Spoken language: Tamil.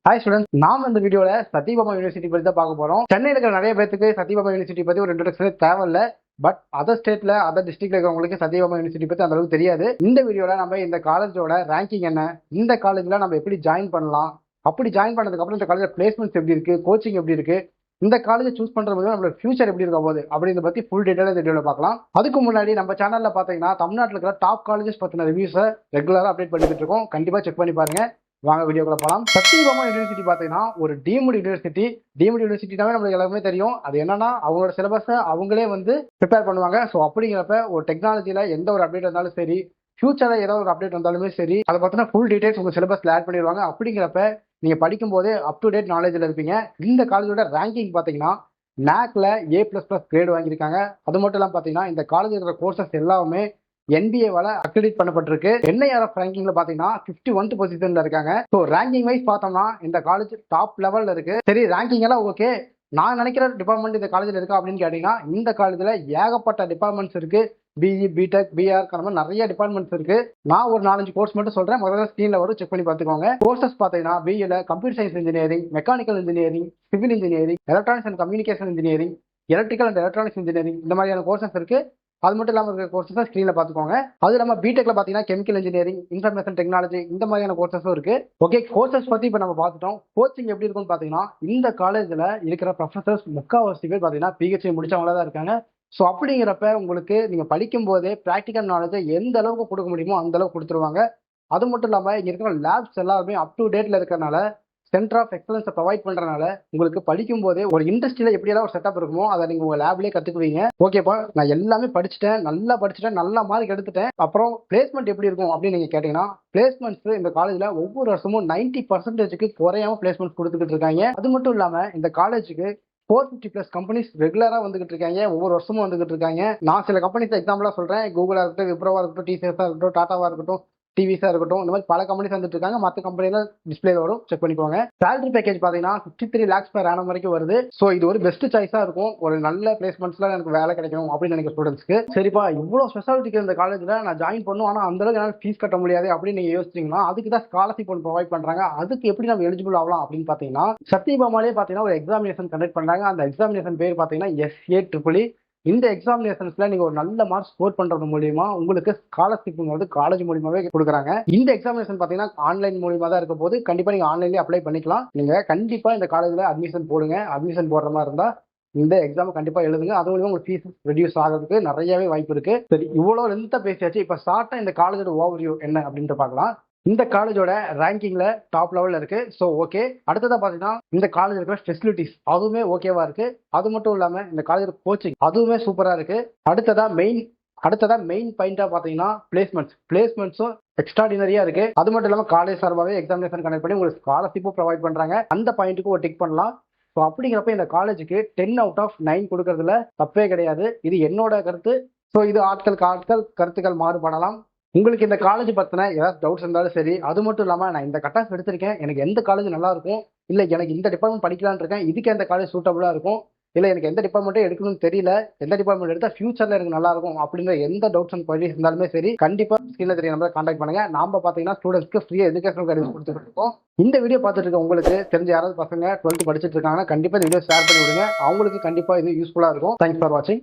ஹாய் ஸ்டூடெண்ட்ஸ், நாம் இந்த வீடியோல சத்யபாமா யூனிவர்சிட்டி பத்தி தான் பார்க்க போறோம். சென்னையில் இருக்கிற நிறைய பேருக்கு சத்யபாமா யூனிவர்சிட்டி பத்தி ஒரு இன்ட்ரோடக்ஷனே தேவையில்ல. பட் அதர் ஸ்டேட்ல அதர் டிஸ்ட்ரிக்ட்ல இருக்கிறவங்களுக்கு சத்யபாமா யூனிவர்சிட்டி பத்தி அந்த அளவுக்கு தெரியாது. இந்த வீடியோல நம்ம இந்த காலேஜோட ரேங்கிங் என்ன, இந்த காலேஜ்ல நம்ம எப்படி ஜாயின் பண்ணலாம், அப்படி ஜாயின் பண்ணதுக்கு அப்புறம் இந்த காலேஜ் பிளேஸ்மெண்ட்ஸ் எப்படி இருக்கு, கோச்சிங் எப்படி இருக்கு, இந்த காலேஜ் சூஸ் பண்றது மூலம் நம்மளோட ஃபியூச்சர் எப்படி இருக்க போகுது அப்படின்றத பத்தி ஃபுல் டீடைலா இந்த வீடியோல பார்க்கலாம். அதுக்கு முன்னாடி நம்ம சேனல்ல பாத்தீங்கன்னா தமிழ்நாட்டில் இருக்கிற டாப் காலேஜஸ் பத்தின ரிவ்யூஸை ரெகுலரா அப்டேட் பண்ணிட்டு இருக்கோம். கண்டிப்பா செக் பண்ணி பாருங்க. வாங்க வீடியோக்குள்ள போகலாம். சத்யபாமா யூனிவர்சிட்டி பார்த்தீங்கன்னா ஒரு டீம்டு யூனிவர்சிட்டி. டீம்டு யூனிவர்சிட்டினாவே நம்மளுக்கு எல்லாருமே தெரியும். அது என்னன்னா அவங்களோட சிலபஸை அவங்களே வந்து ப்ரிப்பேர் பண்ணுவாங்க. ஸோ அப்படிங்கிறப்ப ஒரு டெக்னாலஜியில் எந்த ஒரு அப்டேட் இருந்தாலும் சரி, ஃபியூச்சரில் ஏதாவது ஒரு அப்டேட் வந்தாலுமே சரி, அதை பார்த்தீங்கன்னா ஃபுல் டீடைல்ஸ் உங்கள் சிலபஸில் ஆட் பண்ணிடுவாங்க. அப்படிங்கிறப்ப நீங்கள் படிக்கும் போதே அப் டு டேட் நாலேஜில் இருப்பீங்க. இந்த காலேஜோட ரேங்கிங் பார்த்தீங்கன்னா NACல A++ கிரேட் வாங்கியிருக்காங்க. அது மட்டும் இல்லாமல் பார்த்தீங்கன்னா இந்த காலேஜ் இருக்கிற கோர்சஸ் எல்லாமே NBA-வால அக்ரிடிட் பண்ணப்பட்டிருக்கு. NIRF ரேங்கிங்ல பாத்தீங்கன்னா 51th பொசிஷன்ல இருக்காங்க. ஸோ ரேங்கிங் வைஸ் பார்த்தோம்னா இந்த காலேஜ் டாப் லெவல்ல இருக்கு. சரி, ரேங்கிங் எல்லாம் ஓகே, நான் நினைக்கிற டிபார்ட்மெண்ட் இந்த காலேஜில் இருக்கா அப்படின்னு கேட்டீங்கன்னா இந்த காலேஜில் ஏகப்பட்ட டிபார்ட்மெண்ட்ஸ் இருக்கு. BE, BTech, BR மாதிரி நிறைய டிபார்ட்மெண்ட்ஸ் இருக்கு. நான் ஒரு 4-5 கோர்ஸ் மட்டும் சொல்றேன். முதல்ல ஸ்க்ரீன்ல வரும், செக் பண்ணி பார்த்துக்கோங்க. கோர்சஸ் பார்த்தீங்கன்னா BE-ல computer science engineering, mechanical engineering, civil engineering, electronics and communication engineering, electrical and electronics engineering, இந்த மாதிரியான கோர்சஸ் இருக்கு. அது மட்டும் இல்லாமல் இருக்கிற கோர்சஸ் ஸ்க்ரீனில் பார்த்துக்கோங்க. அது இல்லாமல் பிடெக்ல பார்த்தீங்கன்னா கெமிக்கல் இன்ஜினியரிங், இன்ஃபர்மேஷன் டெக்னாலஜி, இந்த மாதிரியான கோர்சஸும் இருக்கு. ஓகே, கோர்சஸ் பற்றி இப்போ நம்ம பார்த்துட்டோம். கோச்சிங் எப்படி இருக்குன்னு பார்த்தீங்கன்னா இந்த காலேஜில் இருக்கிற ப்ரொஃபசர்ஸ் முக்கால்வாசி பேர் பார்த்தீங்கன்னா PhD முடிச்சவங்களா தான் இருக்காங்க. ஸோ அப்படிங்கிறப்ப உங்களுக்கு நீங்கள் படிக்கும் போதே ப்ராக்டிக்கல் நாலேஜை எந்த அளவுக்கு கொடுக்க முடியுமோ அந்த அளவுக்கு கொடுத்துருவாங்க. அது மட்டும் இல்லாமல் இங்கே இருக்கிற லேப்ஸ் எல்லாருமே அப் டு டேட்டில் இருக்கிறனால சென்டர் ஆஃப் எக்ஸலன்ஸை ப்ரொவைட் பண்ணுறதுனால உங்களுக்கு படிக்கும் போதே ஒரு இண்டஸ்ட்ரியில் எப்படியெல்லாம் ஒரு செட்டப் இருக்குமோ அதை நீங்கள் உங்கள் லேப்லேயே கற்றுக்குவீங்க. ஓகேப்பா, நான் எல்லாமே படிச்சுட்டேன், நல்ல மார்க் எடுத்துட்டேன், அப்புறம் பிளேஸ்மெண்ட் எப்படி இருக்கும் அப்படின்னு நீங்கள் கேட்டிங்கன்னா பிளேஸ்மெண்ட்ஸ் இந்த காலேஜில் ஒவ்வொரு வருஷமும் 90%க்கு குறையாம பிளேஸ்மெண்ட்ஸ் கொடுத்துக்கிட்டு இருக்காங்க. அது மட்டும் இல்லாமல் இந்த காலேஜுக்கு 450+ கம்பெனிஸ் ரெகுலராக வந்துகிட்டு இருக்காங்க. ஒவ்வொரு வருஷமும் வந்துகிட்டு இருக்காங்க. நான் சில கம்பெனிஸ் எக்ஸாம்பிளாக சொல்கிறேன். கூகுளாக இருக்கட்டும், விப்ரோவாக இருக்கட்டும், TCS-ஆக இருக்கட்டும், டாட்டாவாக இருக்கட்டும், டிவிஸாக இருக்கட்டும், இந்த மாதிரி பல கம்பெனிஸ் வந்துட்டு இருக்காங்க. மற்ற கம்பெனியில் டிஸ்பிளே வரும், செக் பண்ணிக்கோங்க. சேலரி பேக்கேஜ் பார்த்தீங்கன்னா 53 lakhs per annum வரைக்கும் வருது. ஸோ இது ஒரு பெஸ்ட் சாய்ஸாக இருக்கும். ஒரு நல்ல பிளேஸ்மெண்ட்ஸ்ல எனக்கு வேலை கிடைக்கும் அப்படின்னு நினைக்கிற ஸ்டூடெண்ட்ஸ்க்கு. சரிப்பா, இவ்வளோ ஸ்பெஷாலிட்டிக்கு இந்த காலேஜில் நான் ஜாயின் பண்ணும், ஆனால் அந்த அளவுக்கு என்னால் ஃபீஸ் கட்ட முடியாது அப்படின்னு நீங்கள் யோசிச்சிங்கன்னா அதுக்கு தான் ஸ்காலர்ஷிப் ஒன்று ப்ரொவைட் பண்ணுறாங்க. அதுக்கு எப்படி நம்ம எலிஜிபிள் ஆகலாம் அப்படின்னு பார்த்தீங்கன்னா சத்யபாமாலே பார்த்தீங்கன்னா ஒரு எக்ஸாமினேஷன் கண்டக்ட் பண்ணுறாங்க. அந்த எக்ஸாமினேஷன் பேர் பார்த்தீங்கன்னா SAEEE. இந்த எக்ஸாமினேஷன்ஸ்ல நீங்க ஒரு நல்ல மார்க் ஸ்கோர் பண்றது மூலியமா உங்களுக்கு ஸ்காலர்ஷிப்ங்கிறது காலேஜ் மூலியமாவே கொடுக்குறாங்க. இந்த எக்ஸாமினேஷன் பாத்தீங்கன்னா ஆன்லைன் மூலியமா தான் இருக்க போது. கண்டிப்பா நீங்க ஆன்லைன்லயே அப்ளை பண்ணிக்கலாம். நீங்க கண்டிப்பா இந்த காலேஜ்ல அட்மிஷன் போடுங்க. அட்மிஷன் போடுற மாதிரி இருந்தா இந்த எக்ஸாம் கண்டிப்பா எழுதுங்க. அது மூலியமா உங்களுக்கு ஃபீஸ் ரெடியூஸ் ஆகிறதுக்கு நிறையவே வாய்ப்பு இருக்கு. சரி, இவ்வளவு லென்த்தா பேசியாச்சு. இப்ப ஷார்ட்டா இந்த காலேஜோட ஓவர்வியூ என்ன அப்படின்ட்டு பார்க்கலாம். இந்த காலேஜோட ரேங்கிங்ல டாப் லெவல்ல இருக்கு. ஸோ ஓகே, அடுத்ததா பாத்தீங்கன்னா இந்த காலேஜ் இருக்கிற ஃபெசிலிட்டிஸ் அதுவுமே ஓகேவா இருக்கு. அது மட்டும் இல்லாம இந்த காலேஜோட கோச்சிங் அதுவுமே சூப்பரா இருக்கு. அடுத்ததா மெயின் பாயிண்டா பாத்தீங்கன்னா பிளேஸ்மெண்ட்ஸும் எக்ஸ்ட்ராடினரியா இருக்கு. அது மட்டும் இல்லாம காலேஜ் சார்பாகவே எக்ஸாமினேஷன் கனெக்ட் பண்ணி உங்களுக்கு ஸ்காலர்ஷிப்பும் ப்ரொவைட் பண்றாங்க. அந்த பாயிண்ட்டுக்கு ஒரு டிக் பண்ணலாம். ஸோ அப்படிங்கிறப்ப இந்த காலேஜுக்கு 10 out of 9 கொடுக்கறதுல தப்பே கிடையாது. இது என்னோட கருத்து. ஸோ இது ஆட்கள் கருத்துக்கள் மாறுபடலாம். உங்களுக்கு இந்த காலேஜ் பத்தின ஏதாவது டவுட்ஸ் இருந்தாலும் சரி, அது மட்டும் இல்லாமல் நான் இந்த கட் ஆஃப் எடுத்திருக்கேன், எனக்கு எந்த காலேஜ் நல்லா இருக்கும், இல்லை எனக்கு இந்த டிபார்ட்மெண்ட் படிக்கலான்னு இருக்கேன், இதுக்கு எந்த காலேஜ் சூட்டபுளாக இருக்கும், இல்லை எனக்கு எந்த டிபார்ட்மெண்ட்டே எடுக்கணும்னு தெரியல, எந்த டிபார்ட்மெண்ட் எடுத்தால் ஃபியூச்சரில் எனக்கு நல்லா இருக்கும் அப்படின்ற எந்த டவுட்ஸ் அண்ட் குவரிஸ் இருந்தாலுமே சரி, கண்டிப்பாக ஸ்கிரீனில் தெரிய நம்பரை கான்டாக்ட் பண்ணுங்க. நாம பார்த்தீங்கன்னா ஸ்டூடெண்ட்ஸ்க்கு ஃப்ரீயாக எஜுகேஷனல் கைடன்ஸ் கொடுத்துட்டு இருக்கோம். இந்த வீடியோ பார்த்துட்டு இருக்க உங்களுக்கு தெரிஞ்ச யாராவது பசங்க 12th படிச்சுட்டு இருக்காங்கன்னா கண்டிப்பாக இந்த வீடியோ ஷேர் பண்ணி விடுங்க. அவங்களுக்கு கண்டிப்பாக இது யூஸ்ஃபுல்லாக இருக்கும். தேங்க்ஸ் ஃபார் வாட்சிங்.